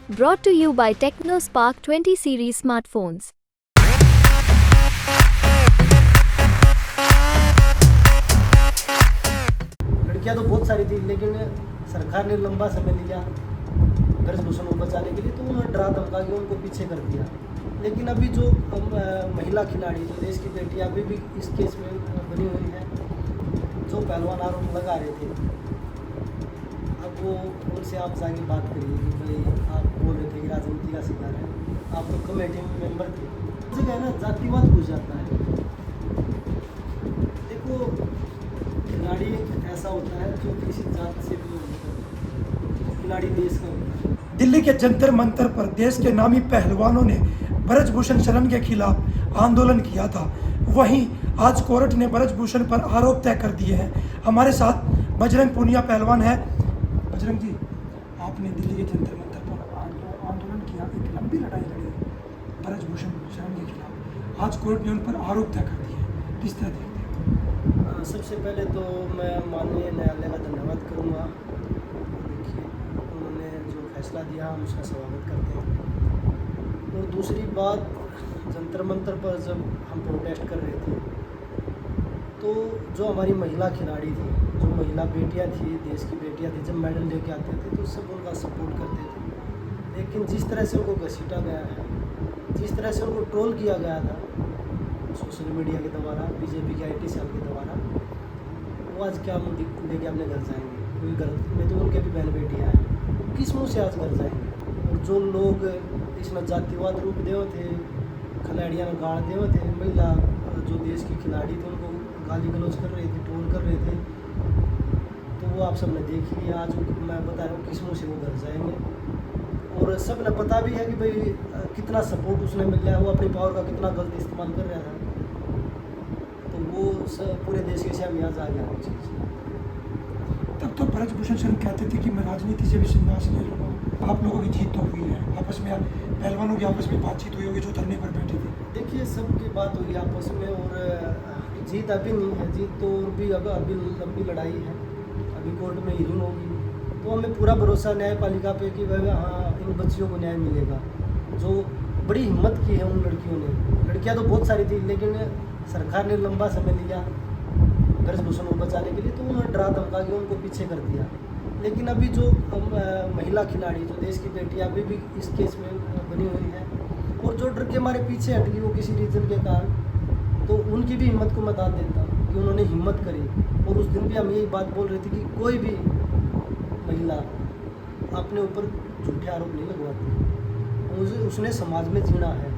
Brought to you by TechnoSpark 20 series smartphones. लड़कियां तो बहुत सारी थी, लेकिन सरकार ने लंबा समय लिया ब्रजभूषण को बचाने के लिए, तो उन्होंने डरा धमका के उनको पीछे कर दिया। लेकिन अभी जो महिला खिलाड़ी, जो देश की बेटी अभी भी इस केस में बनी हुई है, जो पहलवान आरोप लगा रहे थे, अब वो उनसे आप जाके बात करिए कि भाई आप बोल रहे थे कि राजनीति का शिकार है, आप तो कमेटी में मेंबर थे। जगह है ना, जातिवाद घुस जाता है। देखो, खिलाड़ी एक ऐसा होता है जो किसी जात से भी नहीं होता, खिलाड़ी देश का होता है। दिल्ली के जंतर मंतर पर देश के नामी पहलवानों ने ब्रजभूषण शरण के खिलाफ आंदोलन किया था। वहीं आज कोर्ट ने ब्रजभूषण पर आरोप तय कर दिए हैं। हमारे साथ बजरंग पूनिया पहलवान है। बजरंग जी, आपने दिल्ली के जंतर मंतर पर आंदोलन किया, एक लंबी लड़ाई लड़ी ब्रजभूषण शरण के खिलाफ। आज कोर्ट ने उन पर आरोप तय कर दिए, किस तरह देखते हैं? सबसे पहले तो मैं माननीय न्यायालय का धन्यवाद करूँगा। देखिए, उन्होंने जो फैसला दिया हम उसका स्वागत करते हैं। और दूसरी बात, जंतर मंतर पर जब हम प्रोटेस्ट कर रहे थे, तो जो हमारी महिला खिलाड़ी थी, जो महिला बेटियां थी, देश की बेटियां थी, जब मेडल लेके आते थे तो सब उनका सपोर्ट करते थे। लेकिन जिस तरह से उनको घसीटा गया है, जिस तरह से उनको ट्रोल किया गया था सोशल मीडिया के द्वारा, बीजेपी के IT सेल के द्वारा, वो आज क्या मुँह लेके अपने घर जाएंगे? कोई घर में तो उनके भी बहन बेटियाँ हैं, किस मुँह से आज घर जाएंगे? और जो लोग इसमें जातिवाद रूप देव थे, खिलाड़ियाँ में गाड़ देव थे, महिला जो देश की खिलाड़ी थी उनको गाली गलौज कर रहे थे, ट्रोल कर रहे थे, तो वो आप सब ने देख लिया। आज मैं बता रहा हूँ किस मुँह से वो घर जाएंगे। और सब ने पता भी है कि भाई कितना सपोर्ट उसने मिल रहा है, वो अपनी पावर का कितना गलत इस्तेमाल कर रहा था, तो वो पूरे देश के सामने आज आ गया चीज़। तब तो ब्रजभूषण शरण कहते थे कि मैं राजनीति से भी संन्यास ले लूँगा। आप लोगों की जीत तो हुई है, आपस में पहलवानों की आपस में बातचीत हुई होगी जो धरने पर बैठे थे। देखिए, सबकी बात हुई आपस में, और जीत अभी नहीं है, जीत तो और भी अभी लंबी लड़ाई है, अभी कोर्ट में हियरिंग होगी। तो हमें पूरा भरोसा न्यायपालिका पे कि भाई हाँ, इन बच्चियों को न्याय मिलेगा। जो बड़ी हिम्मत की है उन लड़कियों ने, लड़कियां तो बहुत सारी थी, लेकिन सरकार ने लंबा समय लिया ब्रजभूषण को बचाने के लिए, तो उन्होंने डरा धमका के उनको पीछे कर दिया। लेकिन अभी जो महिला खिलाड़ी, जो देश की बेटी अभी भी इस केस में बनी हुई है, और जो डर के हमारे पीछे हट गई वो किसी रीज़न के कारण, तो उनकी भी हिम्मत को मैं दाद देता हूँ कि उन्होंने हिम्मत करी। और उस दिन भी हम यही बात बोल रहे थे कि कोई भी महिला अपने ऊपर झूठे आरोप नहीं लगवाती, उसने समाज में जीना है।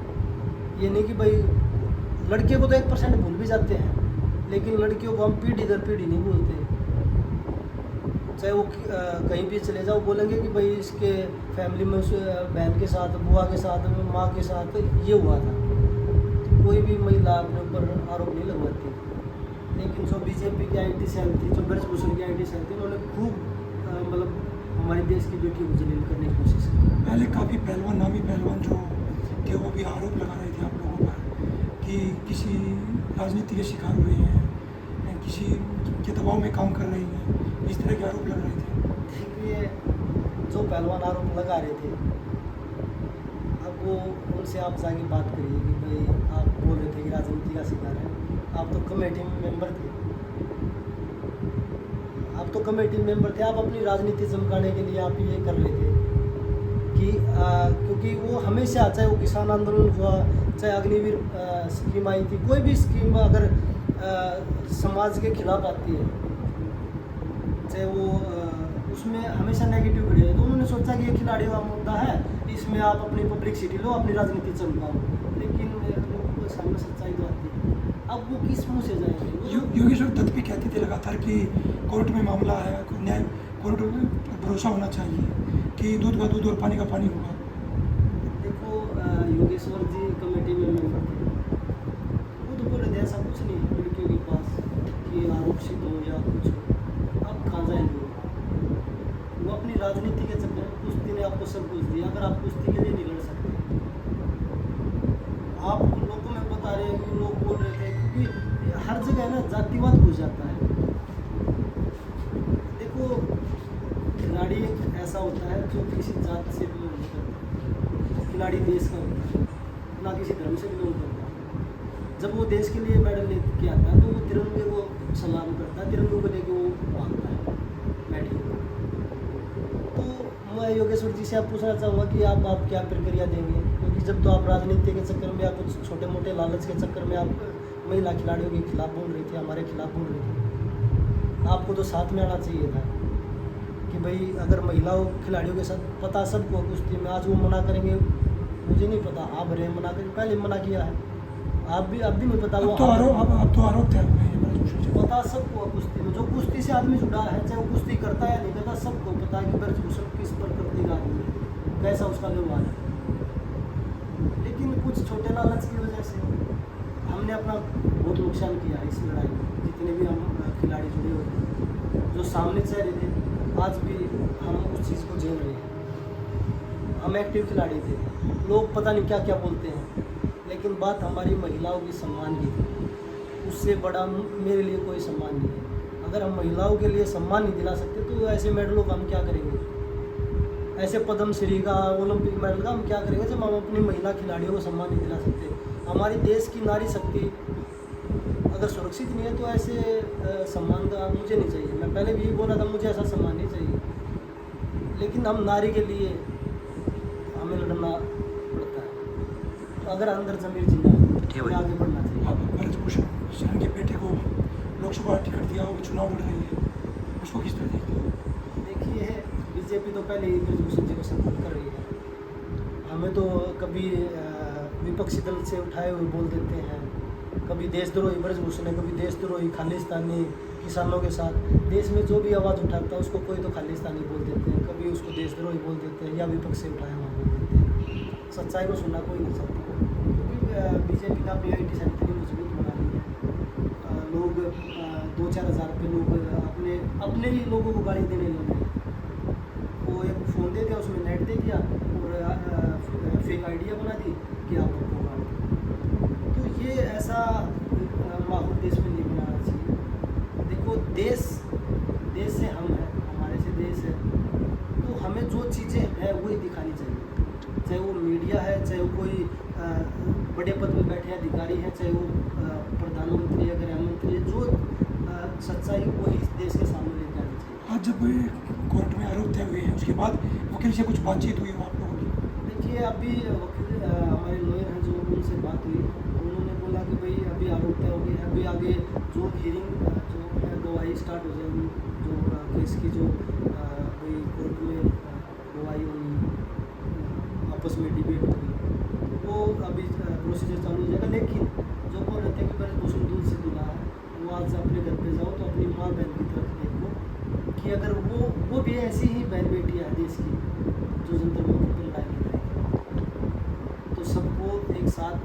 ये नहीं कि भाई लड़कियों को तो 1% भूल भी जाते हैं, लेकिन लड़कियों को हम पीढ़ी दर पीढ़ी नहीं भूलते। चाहे वो कहीं भी चले जाओ, बोलेंगे कि भाई इसके फैमिली में उस बहन के साथ, बुआ के साथ, माँ के साथ ये हुआ था। तो कोई भी महिला अपने ऊपर आरोप नहीं लगवाती। लेकिन जो बीजेपी की IT सेल थी, जो ब्रजभूषण की IT सेल थी, उन्होंने खूब मतलब हमारे देश की बेटी को जलील करने की कोशिश की। पहले काफ़ी पहलवान, नामी पहलवान जो थे, वो भी आरोप लगा रहे थे आप लोगों पर कि किसी राजनीति के शिकार हुए हैं, किसी के दबाव में काम कर रही हैं, इस तरह के आरोप लग रहे थे। देखिए, जो पहलवान आरोप लगा रहे थे, अब वो उनसे आप जाके बात करिए कि भाई आप बोल रहे थे कि राजनीति का शिकार है, आप तो कमेटी में मेंबर थे, आप तो कमेटी मेंबर थे, आप अपनी राजनीति चमकाने के लिए आप ये कर रहे थे कि क्योंकि वो हमेशा, चाहे वो किसान आंदोलन हुआ, चाहे अग्निवीर स्कीम आई थी, कोई भी स्कीम अगर समाज के खिलाफ आती है, चाहे वो उसमें हमेशा नेगेटिव वीडियो है, तो उन्होंने सोचा कि ये खिलाड़ियों का मुद्दा है, इसमें आप अपनी पब्लिसिटी लो, अपनी राजनीति चमकाओ। लेकिन लोगों के सामने सच्चाई तो आती है, अब वो किस मुँह से जाएंगे? योगेश्वर दत्त भी कहते थे लगातार कि कोर्ट में मामला है, न्याय कोर्ट में भरोसा होना चाहिए कि दूध का दूध और पानी का पानी होगा। देखो, योगेश्वर जी कमेटी में मेंबर थे, वो तो बोले थे ऐसा कुछ नहीं है लड़कियों के पास कि आरोपित हो या कुछ हो। आप कहाँ जाएंगे? वो अपनी राजनीति के चक्कर में, कुश्ती ने आपको सब कुछ दिया, अगर आप कुश्ती के लिए नहीं लड़ सकते, आप लोगों में बता रहे हैं कि लोग बोल रहे थे, क्योंकि हर जगह ना जातिवाद घुस जाता है। देखो, खिलाड़ी एक ऐसा होता है जो किसी जात से बिलोंग नहीं करता। खिलाड़ी देश का होता है, ना किसी धर्म से बिलोंग करता है। जब वो देश के लिए मेडल लेके आता है तो वो तिरंगे को सलाम करता है, तिरंगे को लेके वो भागता है मेडल को। तो मैं योगेश्वर जी से आप पूछना चाहूँगा कि आप क्या प्रक्रिया देंगे, क्योंकि जब तो आप राजनीति के चक्कर में या कुछ छोटे मोटे लालच के चक्कर में आप महिला खिलाड़ियों के खिलाफ बोल रहे थे, हमारे खिलाफ बोल रहे थे। आपको तो साथ में आना चाहिए था कि भाई अगर महिलाओं खिलाड़ियों के साथ पता सबको कुश्ती में, आज वो मना करेंगे मुझे नहीं पता, आप रहे मना करेंगे, पहले मना किया है, आप भी नहीं पता। वो अब तो आरोप थे पता सबको कुश्ती में, जो कुश्ती से आदमी जुड़ा है, चाहे वो कुश्ती करता है या नहीं करता, सबको पता है कि ब्रजभूषण किस प्रकृति का आदमी है, कैसा उसका व्यवहार है। लेकिन कुछ छोटे लालच की वजह से हमने अपना बहुत नुकसान किया है इस लड़ाई में। जितने भी हम खिलाड़ी जुड़े हुए हैं, जो सामने चेहरे थे, आज भी हम उस चीज़ को झेल रहे हैं। हम एक्टिव खिलाड़ी थे, लोग पता नहीं क्या क्या बोलते हैं, लेकिन बात हमारी महिलाओं की सम्मान की थी। उससे बड़ा मेरे लिए कोई सम्मान नहीं है। अगर हम महिलाओं के लिए सम्मान नहीं दिला सकते तो ऐसे मेडलों का हम क्या करेंगे, ऐसे पद्म श्री का, ओलंपिक मेडल का हम क्या करेंगे जब हम अपनी महिला खिलाड़ियों को सम्मान नहीं दिला सकते। हमारी देश की नारी शक्ति अगर सुरक्षित नहीं है तो ऐसे सम्मान का मुझे नहीं चाहिए। मैं पहले भी यही बोला था, मुझे ऐसा सम्मान नहीं चाहिए, लेकिन हम नारी के लिए हमें लड़ना पड़ता है। तो अगर अंदर जमीर जिंदा है तो आगे बढ़ना चाहिए। ब्रजभूषण शरण के बेटे को लोकसभा टिकट दिया हो, चुनाव लड़ रही है, उसको किस तरह देखते हो? देखिए, बीजेपी तो पहले ही ब्रजभूषण जी को सपोर्ट कर रही है। हमें तो कभी विपक्षी दल से उठाए हुए बोल देते हैं, कभी देशद्रोही ब्रजभूषण है, कभी देशद्रोही खालिस्तानी किसानों के साथ। देश में जो भी आवाज़ उठाता है उसको कोई तो खालिस्तानी बोल देते हैं, कभी उसको देशद्रोही बोल देते हैं या विपक्ष से उठाए हुआ बोल देते हैं। सच्चाई को सुनना कोई नहीं चाहता, क्योंकि बीजेपी का PIT सेल इतनी मजबूत बना दी है। लोग 2-4 हज़ार पे लोग अपने ही लोगों को गाली देने लगे। वो एक फ़ोन दे दिया, उसमें नेट दे दिया और फेक आइडिया बना दी कि आप हमको गाली। तो ये ऐसा माहौल देश में नहीं बनाना चाहिए। देखो, देश से हम हैं, हमारे से देश है, तो हमें जो चीज़ें हैं वही दिखानी चाहिए। चाहे वो मीडिया है, चाहे वो कोई बड़े पद में बैठे अधिकारी हैं, चाहे वो प्रधानमंत्री या गृह मंत्री है, जो सच्चाई वही देश के सामने लेके आनी चाहिए। आज जब कोर्ट में आरोप तय हुए हैं उसके बाद वकील से कुछ बातचीत हुई हो आप लोगों की? देखिए, अभी वकील हमारे लॉयर हैं, जो उनसे बात हुई, उन्होंने बोला कि भाई अभी आरोप तय हो गए, अभी आगे जो हियरिंग जो है गवाही स्टार्ट हो जाएगी, जो केस की जो भाई कोर्ट में गवाही होगी, आपस में डिबेट होगी, वो अभी प्रोसीजर चालू हो जाएगा। लेकिन जो बोल रहे थे कि ब्रजभूषण दूध से दूल्हा है, वो आज अपने घर पे जाओ तो अपनी माँ बहन की तरफ देखो कि अगर वो भी ऐसी ही बहन बेटी है देश की जो जंतर मंतर पर लड़ाई लड़ रही है, तो सबको एक साथ